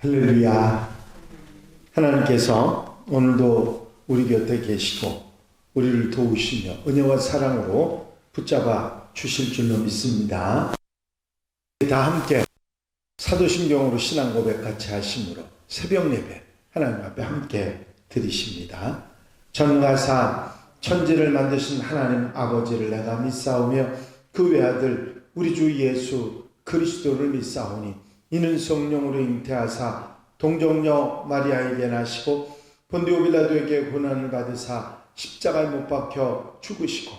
할렐루야. 하나님께서 오늘도 우리 곁에 계시고 우리를 도우시며 은혜와 사랑으로 붙잡아 주실 줄로 믿습니다. 다 함께 사도신경으로 신앙 고백 같이 하심으로 새벽 예배 하나님 앞에 함께 드리십니다. 전가사 천지를 만드신 하나님 아버지를 내가 믿사오며 그 외아들 우리 주 예수 그리스도를 믿사오니 이는 성령으로 잉태하사 동정녀 마리아에게 나시고 본디오 빌라도에게 고난을 받으사 십자가에 못 박혀 죽으시고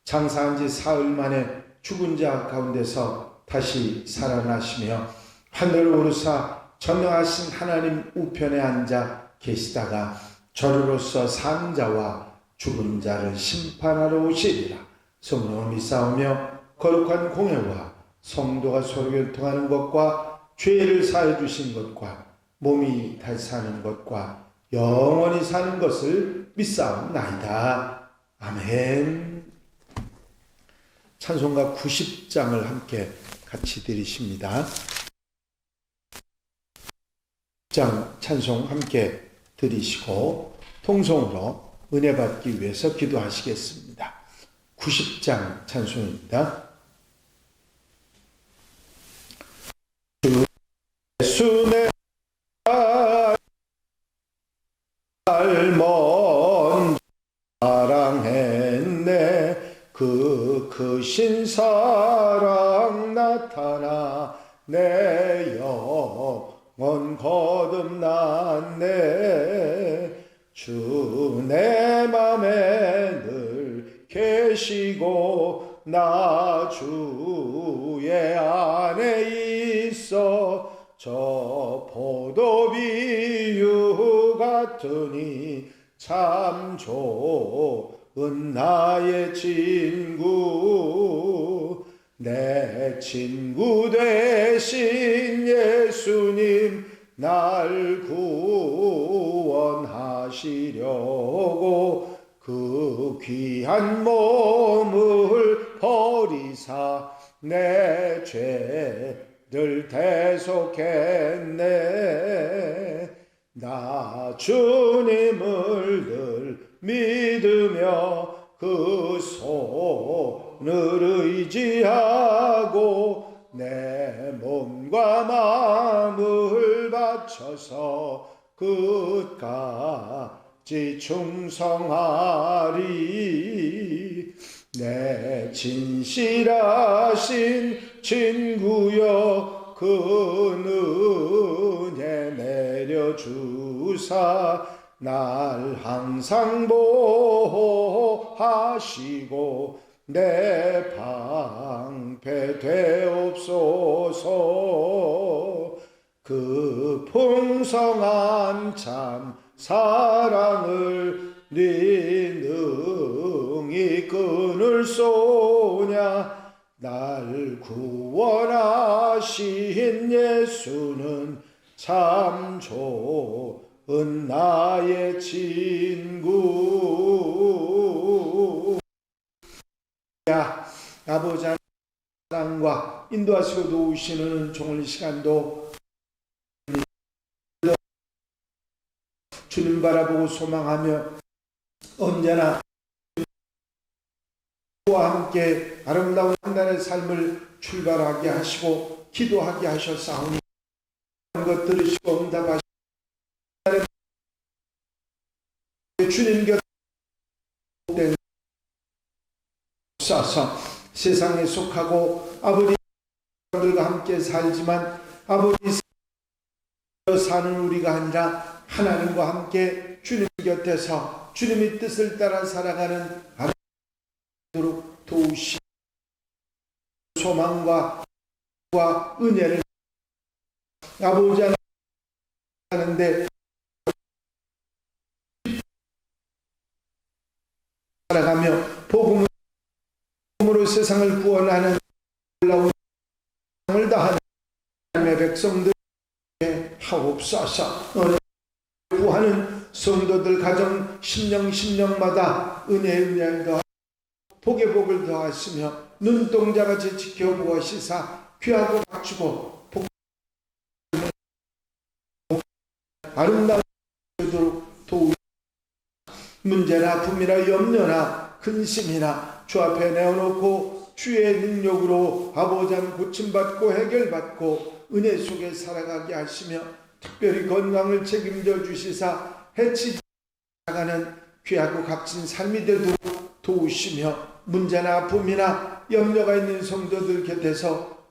장사한 지 사흘 만에 죽은 자 가운데서 다시 살아나시며 하늘을 오르사 전능하신 하나님 우편에 앉아 계시다가 저리로서 산 자와 죽은 자를 심판하러 오시리라. 성령을 믿사오며 거룩한 공회와 성도가 서로 교통하는 것과 죄를 사해 주신 것과 몸이 다시 사는 것과 영원히 사는 것을 믿사옵나이다. 아멘. 찬송가 90장을 함께 같이 드리십니다. 90장 찬송 함께 드리시고 통성으로 은혜 받기 위해서 기도하시겠습니다. 90장 찬송입니다. 예수 내 먼저 사랑했네. 그 크신 사랑 나타나 내 영혼 거듭났네. 주 내 맘에 늘 계시고 나 주의 안에 있어. 저 포도비유 같으니 참 좋은 나의 친구. 내 친구 되신 예수님 날 구원하시려고 그 귀한 몸을 버리사 내 죄를 대속했네. 나 주님을 늘 믿으며 그 손을 의지하고 내 몸과 마음을 바쳐서 끝까지 충성하리. 내 진실하신 친구여 그 은혜 내려주사 날 항상 보호하시고 내 방패 되옵소서. 그 풍성한 참 사랑을 네 능히 끊을 소냐. 날 구원하신 예수는 참 좋은 나의 친구. 아버지 사랑과 인도하시고 도우시는 종일 시간도 주님 바라보고 소망하며 언제나 주와 함께 아름다운 한 달의 삶을 출발하게 하시고 기도하게 하셨사오니 것 들으시고 응답하시고 주님 곁에 쏴서 세상에 속하고 아버지들과 함께 살지만 아버지 사는 우리가 아니라 하나님과 함께 주님 곁에서 주님의 뜻을 따라 살아가는 아버지도록 도우시 소망과 은혜를 아버지 하는데 살아가며 복음으로 세상을 구원하는 놀라운 사랑을 다하는 하나님의 백성들 하옵소서. 구하는 성도들 가정 심령마다 은혜를 더하고 복의 복을 더하시며 눈동자같이 지켜보시사 귀하고 박주고 아름다운 되도록 도우 문제나 아픔이나 염려나 근심이나 주 앞에 내어놓고 주의 능력으로 아버지는 고침받고 해결받고 은혜 속에 살아가게 하시며 특별히 건강을 책임져 주시사 해치지 나가는 귀하고 값진 삶이 되도록 도우시며 문제나 아픔이나 염려가 있는 성도들 곁에서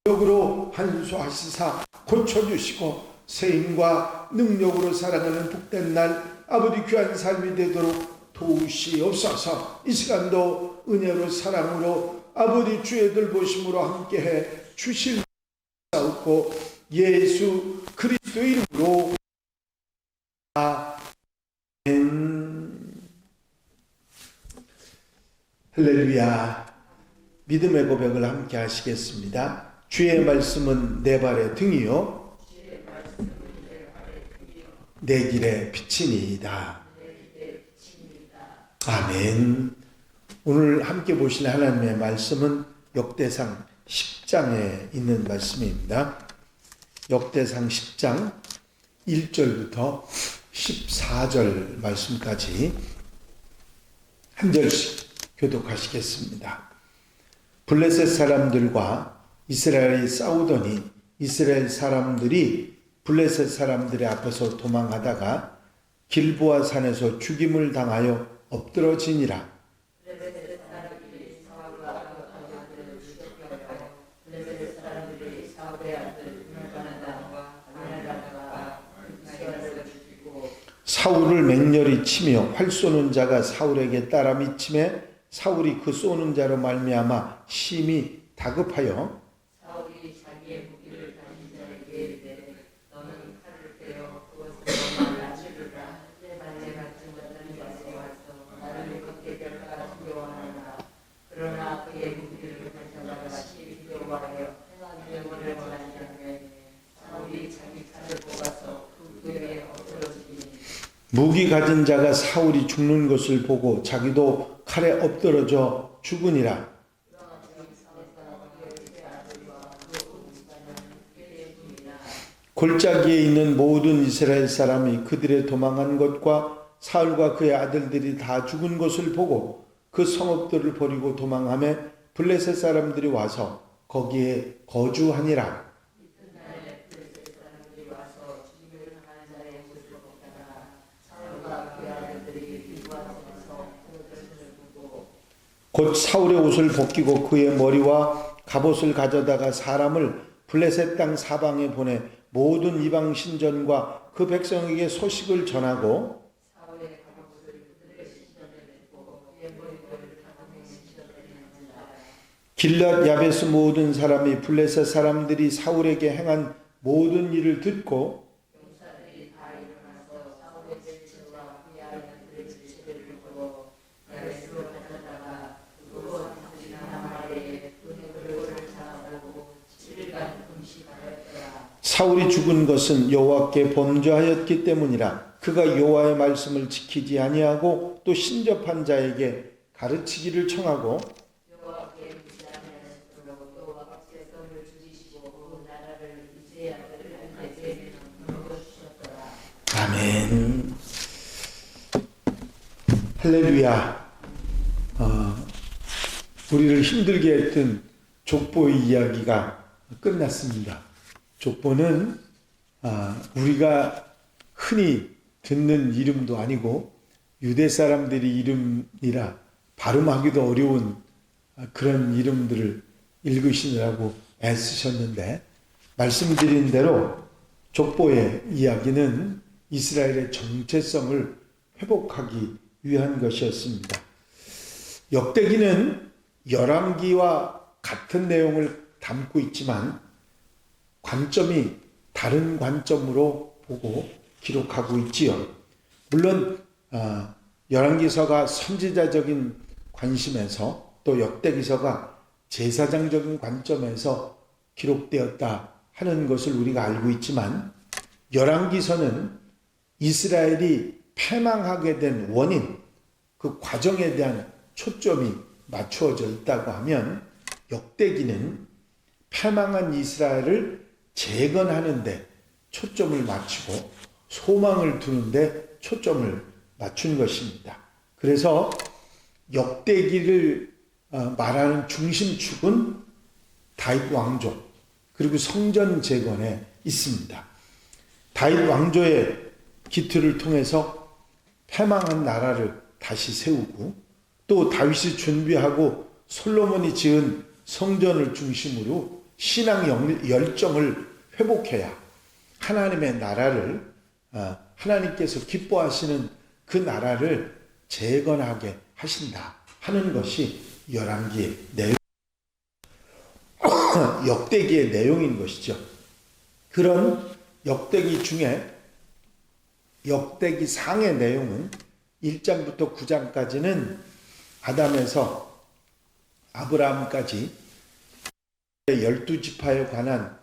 주력으로 한수하시사 고쳐주시고 세임과 능력으로 살아가는 복된 날 아버지 귀한 삶이 되도록 도우시옵소서. 이 시간도 은혜로 사랑으로 아버지 주의 돌보심으로 함께해 주실 사옵고 예수 그리스도 이름으로 아멘. 할렐루야. 믿음의 고백을 함께 하시겠습니다. 주의 말씀은 내 발의 등이요 내 길의 빛이니이다. 아멘. 오늘 함께 보실 하나님의 말씀은 역대상 10장에 있는 말씀입니다. 역대상 10장 1절부터 14절 말씀까지 한 절씩 교독하시겠습니다. 블레셋 사람들과 이스라엘이 싸우더니 이스라엘 사람들이 블레셋 사람들의 앞에서 도망하다가 길보아 산에서 죽임을 당하여 엎드러지니라. 사울을 맹렬히 치며 활 쏘는 자가 사울에게 따라 미침에 사울이 그 쏘는 자로 말미암아 심히 다급하여 사울이 자기의 무기를 가진 자에게 이르되 너는 칼을 빼어 그것으로 말라주리라. 내가 증거하는 자세 와서 나를 그렇게 별까 두려워하노라. 그러나 그의 무기를 가져다가 다시 두려워하여 행하기를 원하지 않으면 사울이 자기 칼을 뽑아서 그 궤에 엎드러지니 무기 가진 자가 사울이 죽는 것을 보고 자기도 칼에 엎드러져 죽으니라. 골짜기에 있는 모든 이스라엘 사람이 그들의 도망한 것과 사울과 그의 아들들이 다 죽은 것을 보고 그 성읍들을 버리고 도망하며 블레셋 사람들이 와서 거기에 거주하니라. 곧 사울의 옷을 벗기고 그의 머리와 갑옷을 가져다가 사람을 블레셋 땅 사방에 보내 모든 이방 신전과 그 백성에게 소식을 전하고 길랏 야베스 모든 사람이 블레셋 사람들이 사울에게 행한 모든 일을 듣고 사울이 죽은 것은 여호와께 범죄하였기 때문이라. 그가 여호와의 말씀을 지키지 아니하고 또 신접한 자에게 가르치기를 청하고 아멘. 할렐루야. 우리를 힘들게 했던 족보의 이야기가 끝났습니다. 족보는 우리가 흔히 듣는 이름도 아니고 유대 사람들이 이름이라 발음하기도 어려운 그런 이름들을 읽으시느라고 애쓰셨는데 말씀드린 대로 족보의 이야기는 이스라엘의 정체성을 회복하기 위한 것이었습니다. 역대기는 열왕기와 같은 내용을 담고 있지만 관점이 다른 관점으로 보고 기록하고 있지요. 물론 열왕기서가 선지자적인 관심에서 또 역대기서가 제사장적인 관점에서 기록되었다 하는 것을 우리가 알고 있지만 열왕기서는 이스라엘이 패망하게 된 원인, 그 과정에 대한 초점이 맞추어져 있다고 하면 역대기는 패망한 이스라엘을 재건하는 데 초점을 맞추고 소망을 두는데 초점을 맞춘 것입니다. 그래서 역대기를 말하는 중심축은 다윗 왕조 그리고 성전 재건에 있습니다. 다윗 왕조의 기틀을 통해서 패망한 나라를 다시 세우고 또 다윗이 준비하고 솔로몬이 지은 성전을 중심으로 신앙 열정을 회복해야 하나님의 나라를 하나님께서 기뻐하시는 그 나라를 재건하게 하신다 하는 것이 열왕기의 내용, 역대기의 내용인 것이죠. 그런 역대기 중에 역대기 상의 내용은 1장부터 9장까지는 아담에서 아브라함까지 12지파에 관한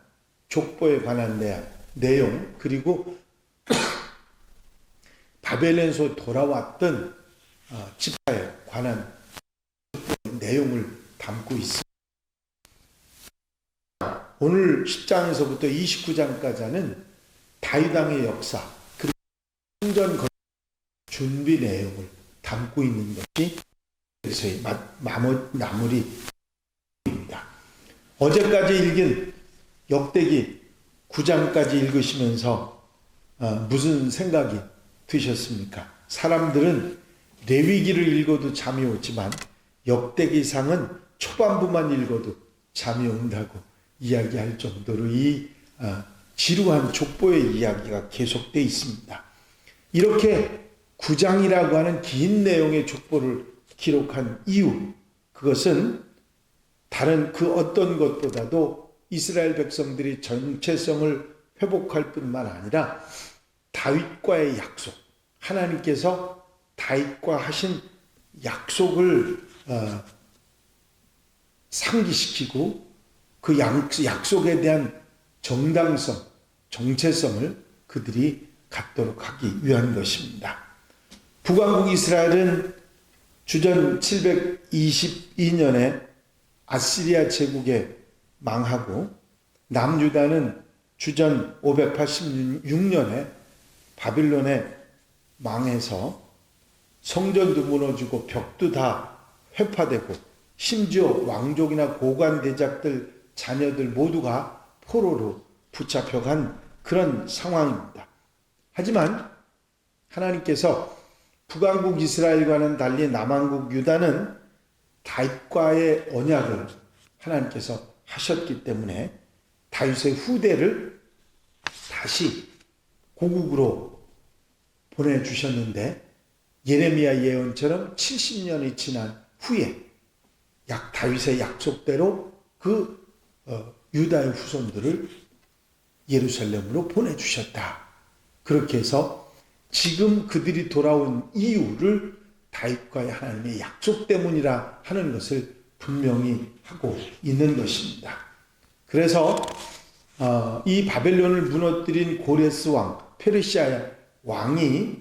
족보에 관한 내용 그리고 바벨론에서 돌아왔던 지파에 관한 내용을 담고 있습니다. 오늘 10장에서부터 29장까지는 다윗 왕의 역사 그리고 성전 준비 내용을 담고 있는 것이 그래서의 마무리입니다. 어제까지 읽은 역대기 9장까지 읽으시면서 무슨 생각이 드셨습니까? 사람들은 레위기를 읽어도 잠이 오지만 역대기상은 초반부만 읽어도 잠이 온다고 이야기할 정도로 이 지루한 족보의 이야기가 계속되어 있습니다. 이렇게 9장이라고 하는 긴 내용의 족보를 기록한 이유, 그것은 다른 그 어떤 것보다도 이스라엘 백성들이 정체성을 회복할 뿐만 아니라 다윗과의 약속, 하나님께서 다윗과 하신 약속을 상기시키고 그 약속에 대한 정당성, 정체성을 그들이 갖도록 하기 위한 것입니다. 북왕국 이스라엘은 주전 722년에 아시리아 제국에 망하고 남유다는 주전 586년에 바빌론에 망해서 성전도 무너지고 벽도 다 회파되고 심지어 왕족이나 고관 대작들 자녀들 모두가 포로로 붙잡혀간 그런 상황입니다. 하지만 하나님께서 북왕국 이스라엘과는 달리 남왕국 유다는 다윗과의 언약을 하나님께서 하셨기 때문에 다윗의 후대를 다시 고국으로 보내주셨는데 예레미야 예언처럼 70년이 지난 후에 다윗의 약속대로 그 유다의 후손들을 예루살렘으로 보내주셨다. 그렇게 해서 지금 그들이 돌아온 이유를 다윗과의 하나님의 약속 때문이라 하는 것을 분명히 하고 있는 것입니다. 그래서 이 바벨론을 무너뜨린 고레스 왕, 페르시아 왕이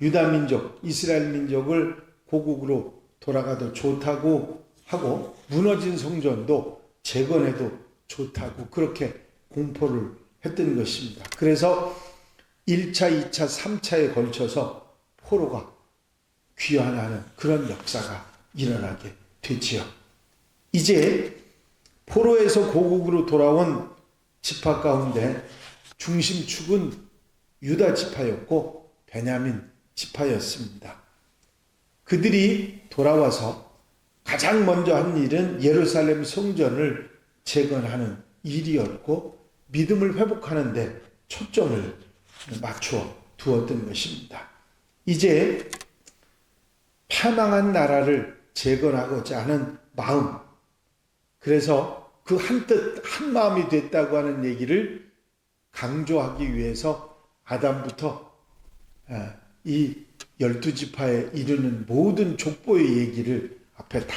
유다 민족, 이스라엘 민족을 고국으로 돌아가도 좋다고 하고 무너진 성전도 재건해도 좋다고 그렇게 공포를 했던 것입니다. 그래서 1차, 2차, 3차에 걸쳐서 포로가 귀환하는 그런 역사가 일어나게 되지요. 이제 포로에서 고국으로 돌아온 지파 가운데 중심축은 유다 지파였고 베냐민 지파였습니다. 그들이 돌아와서 가장 먼저 한 일은 예루살렘 성전을 재건하는 일이었고 믿음을 회복하는 데 초점을 맞추어 두었던 것입니다. 이제 패망한 나라를 재건하고자 하는 마음, 그래서 그 한뜻 한마음이 됐다고 하는 얘기를 강조하기 위해서 아담부터 이 12지파에 이르는 모든 족보의 얘기를 앞에 다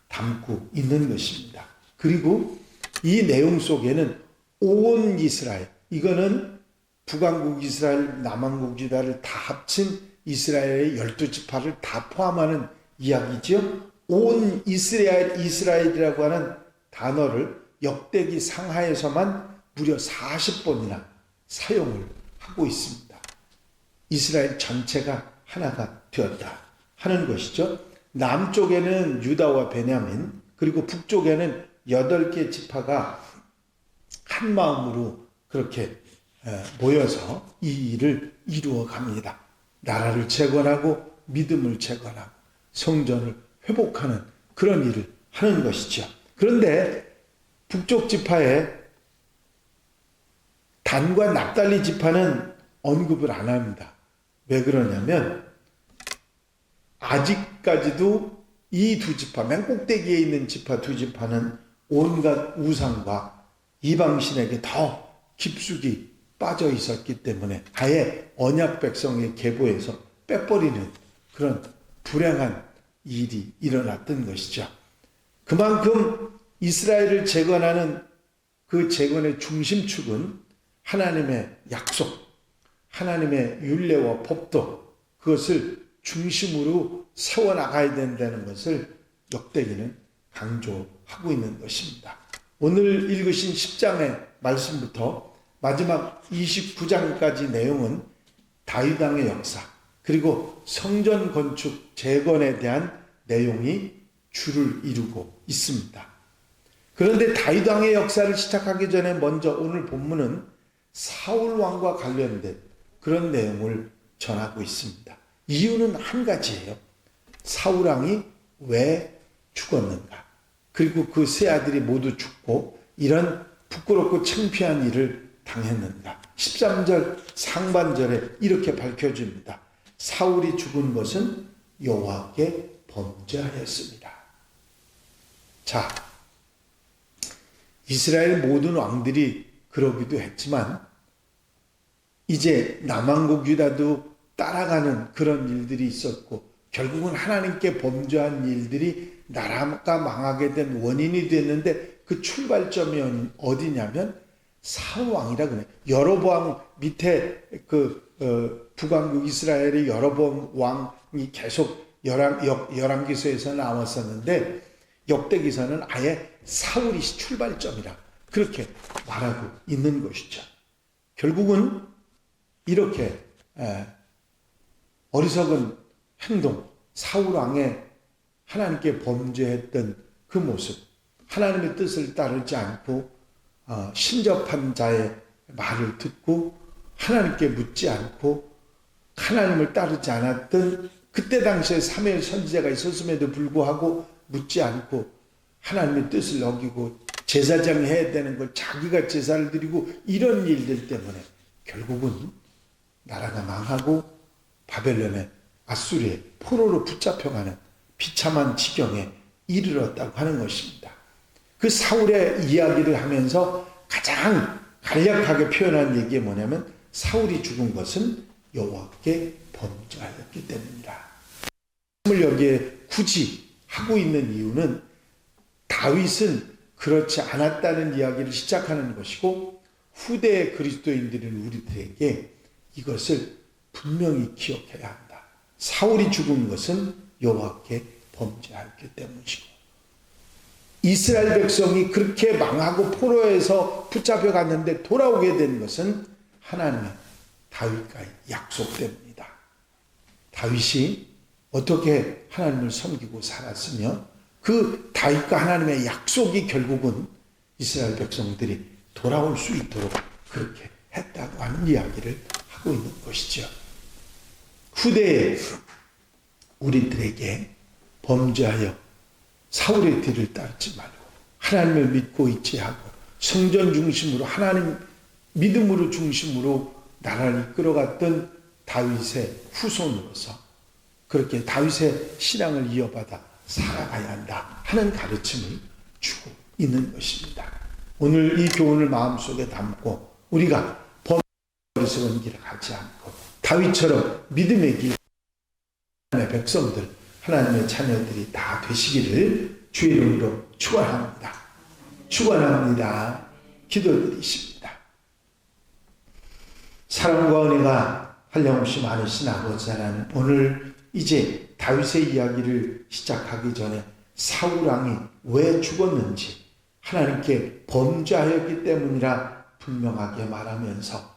담고 있는 것입니다. 그리고 이 내용 속에는 온 이스라엘, 이거는 북왕국 이스라엘, 남왕국 유다를 다 합친 이스라엘의 12지파를 다 포함하는 이야기죠. 온 이스라엘이라고 하는 단어를 역대기 상하에서만 무려 40번이나 사용을 하고 있습니다. 이스라엘 전체가 하나가 되었다 하는 것이죠. 남쪽에는 유다와 베냐민, 그리고 북쪽에는 8개 지파가 한 마음으로 그렇게 모여서 이 일을 이루어 갑니다. 나라를 재건하고 믿음을 재건하고 성전을 회복하는 그런 일을 하는 것이죠. 그런데 북쪽 지파의 단과 납달리 지파는 언급을 안 합니다. 왜 그러냐면 아직까지도 이 두 지파, 맨 꼭대기에 있는 지파 두 지파는 온갖 우상과 이방신에게 더 깊숙이 빠져 있었기 때문에 아예 언약 백성의 계보에서 빼버리는 그런 불행한 일이 일어났던 것이죠. 그만큼 이스라엘을 재건하는 그 재건의 중심축은 하나님의 약속, 하나님의 율례와 법도 그것을 중심으로 세워나가야 된다는 것을 역대기는 강조하고 있는 것입니다. 오늘 읽으신 10장의 말씀부터 마지막 29장까지 내용은 다윗 왕의 역사, 그리고 성전 건축 재건에 대한 내용이 주를 이루고 있습니다. 그런데 다윗 왕의 역사를 시작하기 전에 먼저 오늘 본문은 사울 왕과 관련된 그런 내용을 전하고 있습니다. 이유는 한 가지예요. 사울 왕이 왜 죽었는가? 그리고 그 세 아들이 모두 죽고 이런 부끄럽고 창피한 일을 당했는가? 13절 상반절에 이렇게 밝혀줍니다. 사울이 죽은 것은 여호와께 범죄하였습니다. 자, 이스라엘 모든 왕들이 그러기도 했지만 이제 남왕국 유다도 따라가는 그런 일들이 있었고 결국은 하나님께 범죄한 일들이 나라가 망하게 된 원인이 됐는데 그 출발점이 어디냐면 사울 왕이라 그래. 여로보암 밑에 북왕국 이스라엘의 여로보암 왕이 계속 열왕기서에서 나왔었는데 역대기서는 아예 사울이 출발점이라 그렇게 말하고 있는 것이죠. 결국은 이렇게 어리석은 행동, 사울 왕의 하나님께 범죄했던 그 모습, 하나님의 뜻을 따르지 않고 신접한 자의 말을 듣고 하나님께 묻지 않고 하나님을 따르지 않았던 그때 당시에 사무엘 선지자가 있었음에도 불구하고 묻지 않고 하나님의 뜻을 어기고 제사장이 해야 되는 걸 자기가 제사를 드리고 이런 일들 때문에 결국은 나라가 망하고 바벨론의 아수리의 포로로 붙잡혀가는 비참한 지경에 이르렀다고 하는 것입니다. 그 사울의 이야기를 하면서 가장 간략하게 표현한 얘기가 뭐냐면 사울이 죽은 것은 여호와께 범죄하였기 때문이다. 여기에 굳이 하고 있는 이유는 다윗은 그렇지 않았다는 이야기를 시작하는 것이고 후대의 그리스도인들인 우리들에게 이것을 분명히 기억해야 한다. 사울이 죽은 것은 여호와께 범죄하였기 때문이고 이스라엘 백성이 그렇게 망하고 포로에서 붙잡혀 갔는데 돌아오게 된 것은 하나님의 다윗과의 약속 때문이다. 다윗이 어떻게 하나님을 섬기고 살았으며 그 다윗과 하나님의 약속이 결국은 이스라엘 백성들이 돌아올 수 있도록 그렇게 했다고 하는 이야기를 하고 있는 것이죠. 후대에 우리들에게 범죄하여 사울의 뒤를 따르지 말고 하나님을 믿고 있지 하고 성전 중심으로 하나님 믿음으로 중심으로 나라를 이끌어갔던 다윗의 후손으로서 그렇게 다윗의 신앙을 이어받아 살아가야 한다 하는 가르침을 주고 있는 것입니다. 오늘 이 교훈을 마음속에 담고 우리가 어리석은 길을 가지 않고 다윗처럼 믿음의 길 하나님의 백성들 하나님의 자녀들이 다 되시기를 주의 이름으로 축원합니다. 축원합니다. 기도드리십니다. 사랑과 은혜가 한량없이 많으신 아버지 하나님, 오늘 이제 다윗의 이야기를 시작하기 전에 사울 왕이 왜 죽었는지 하나님께 범죄하였기 때문이라 분명하게 말하면서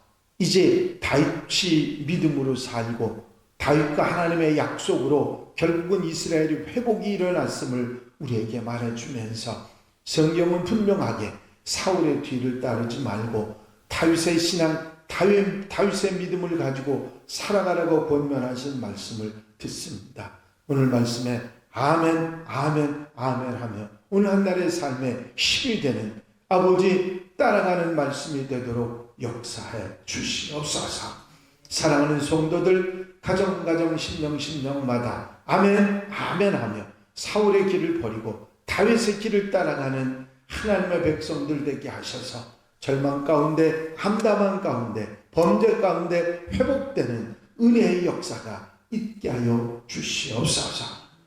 이제 다윗이 믿음으로 살고 다윗과 하나님의 약속으로 결국은 이스라엘이 회복이 일어났음을 우리에게 말해주면서 성경은 분명하게 사울의 뒤를 따르지 말고 다윗의 신앙, 다윗의 믿음을 가지고 살아가라고 권면하신 말씀을 듣습니다. 오늘 말씀에 아멘, 아멘, 아멘 하며 오늘 한 날의 삶에 힘이 되는 아버지 따라가는 말씀이 되도록 역사해 주시옵소서. 사랑하는 성도들 가정 심령마다 아멘, 아멘 하며 사울의 길을 버리고 다윗의 길을 따라가는 하나님의 백성들 되게 하셔서 절망 가운데, 암담한 가운데, 범죄 가운데 회복되는 은혜의 역사가 있게 하여 주시옵소서.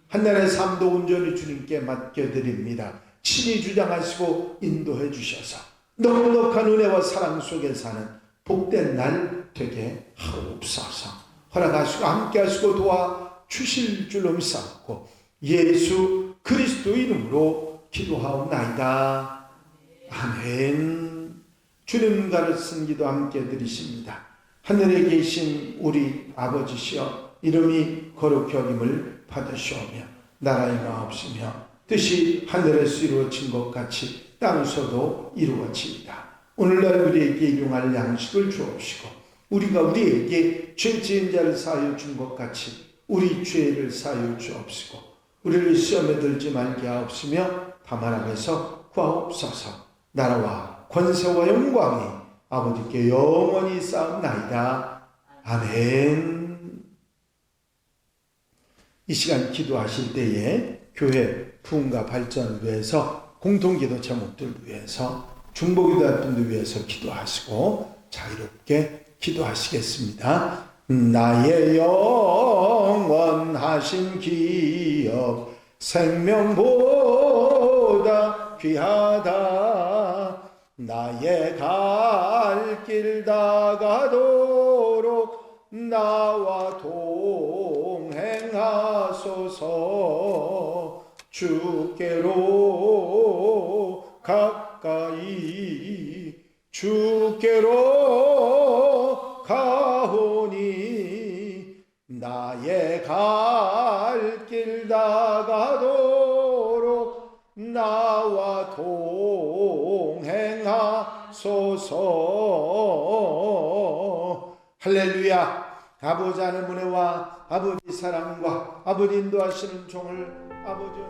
한날의 삶도 온전히 주님께 맡겨드립니다. 친히 주장하시고 인도해 주셔서 넉넉한 은혜와 사랑 속에 사는 복된 날 되게 하옵소서. 허락하시고 함께 하시고 도와 주실 줄로 믿사옵고 예수 그리스도 이름으로 기도하옵나이다. 아멘. 주님 가르친 기도 함께 드리십니다. 하늘에 계신 우리 아버지시여 이름이 거룩히 여김을 받으시오며 나라의 마옵시며 뜻이 하늘에서 이루어진 것 같이 땅에서도 이루어지이다. 오늘날 우리에게 일용할 양식을 주옵시고 우리가 우리에게 죄 지은 자를 사하여 준 것 같이 우리 죄를 사하여 주옵시고 우리를 시험에 들지 말게 하옵시며 다만 악에서 구하옵소서. 나라와 권세와 영광이 아버지께 영원히 쌓옵나이다. 아멘. 이 시간 기도하실 때에 교회 부흥과 발전을 위해서 공동기도 제목들 위해서 중보기도할 분들 위해서 기도하시고 자유롭게 기도하시겠습니다. 나의 영원하신 기업 생명보다 귀하다. 나의 갈 길 다가도록 나와 동행하소서. 주께로 가까이 주께로 가오니 나의 갈 길 다가도록 나와 동행하소서. 할렐루야. 아버지 하나님의 은혜와 아버지 사랑과 아버지 인도하시는 종을 아버지